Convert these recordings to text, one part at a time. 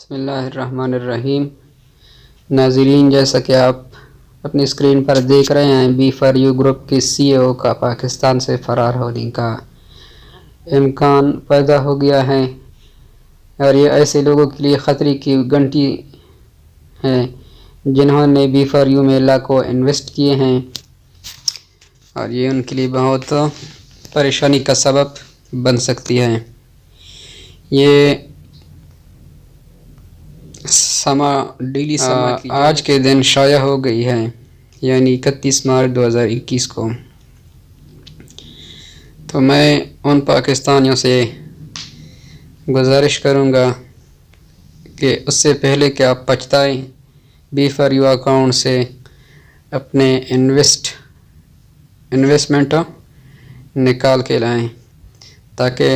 بسم اللہ الرحمن الرحیم۔ ناظرین، جیسا کہ آپ اپنی اسکرین پر دیکھ رہے ہیں، B4U گروپ کے CEO کا پاکستان سے فرار ہونے کا امکان پیدا ہو گیا ہے، اور یہ ایسے لوگوں کے لیے خطرے کی گھنٹی ہے جنہوں نے B4U میں لاکھوں انویسٹ کیے ہیں، اور یہ ان کے لیے بہت پریشانی کا سبب بن سکتی ہے۔ یہ ڈیلی آج کے دن شائع ہو گئی ہے، یعنی 31 مارچ 2021 کو۔ تو میں ان پاکستانیوں سے گزارش کروں گا کہ اس سے پہلے کہ آپ پچھتائیں، B4U اکاؤنٹ سے اپنے انویسٹمنٹ نکال کے لائیں، تاکہ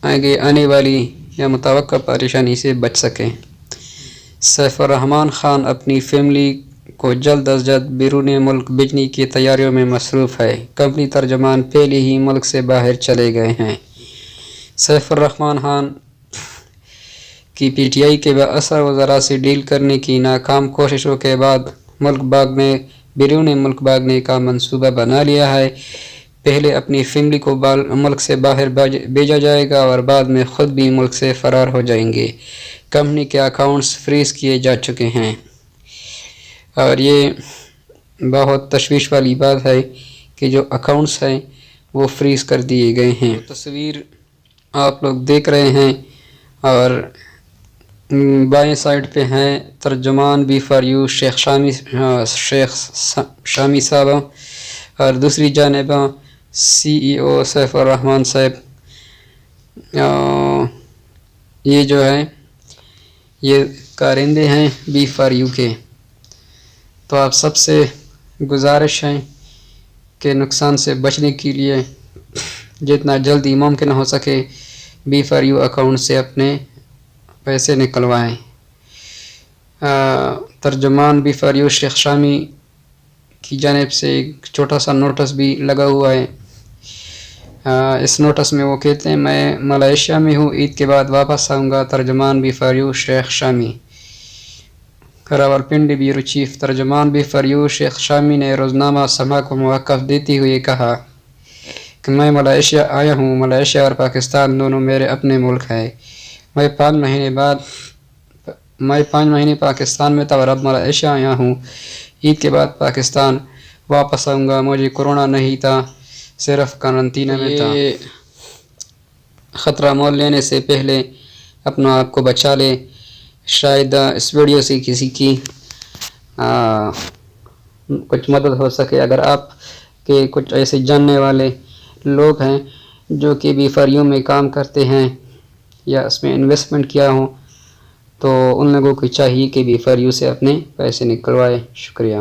آگے آنے والی یا متوقع پریشانی سے بچ سکیں۔ سیف الرحمان خان اپنی فیملی کو جلد از جلد بیرون ملک بھیجنے کی تیاریوں میں مصروف ہے۔ کمپنی ترجمان پہلے ہی ملک سے باہر چلے گئے ہیں۔ سیف الرحمان خان کی PTI کے بااثر وزراء سے ڈیل کرنے کی ناکام کوششوں کے بعد بیرون ملک بھاگنے کا منصوبہ بنا لیا ہے۔ پہلے اپنی فیملی کو ملک سے باہر بھیجا جائے گا اور بعد میں خود بھی ملک سے فرار ہو جائیں گے۔ کمپنی کے اکاؤنٹس فریز کیے جا چکے ہیں، اور یہ بہت تشویش والی بات ہے کہ جو اکاؤنٹس ہیں وہ فریز کر دیے گئے ہیں۔ تصویر آپ لوگ دیکھ رہے ہیں، اور بائیں سائڈ پہ ہیں ترجمان B4U شیخ شامی صاحب، اور دوسری جانب CEO سیف الرحمان صاحب۔ یہ جو ہے یہ کارندے ہیں B4U کے۔ تو آپ سب سے گزارش ہے کہ نقصان سے بچنے کے لیے جتنا جلدی ممکن ہو سکے B4U اکاؤنٹ سے اپنے پیسے نکلوائیں۔ ترجمان B4U شیخ شامی کی جانب سے ایک چھوٹا سا نوٹس بھی لگا ہوا ہے۔ اس نوٹس میں وہ کہتے ہیں، میں ملائیشیا میں ہوں، عید کے بعد واپس آؤں گا۔ ترجمان B4U شیخ شامی۔ راولپنڈی بیورو چیف ترجمان B4U شیخ شامی نے روزنامہ سما کو موقف دیتے ہوئے کہا کہ میں ملائیشیا آیا ہوں۔ ملائیشیا اور پاکستان دونوں میرے اپنے ملک ہیں۔ میں 5 مہینے پاکستان میں تھا اور اب ملائیشیا آیا ہوں۔ عید کے بعد پاکستان واپس آؤں گا۔ مجھے کورونا نہیں تھا، صرف قرنطینہ میں تھا۔ خطرہ مول لینے سے پہلے اپنا آپ کو بچا لے۔ شاید اس ویڈیو سے کسی کی کچھ مدد ہو سکے۔ اگر آپ کے کچھ ایسے جاننے والے لوگ ہیں جو کہ B4U میں کام کرتے ہیں یا اس میں انویسٹمنٹ کیا ہوں، تو ان لوگوں کو چاہیے کہ B4U سے اپنے پیسے نکلوائے۔ شکریہ۔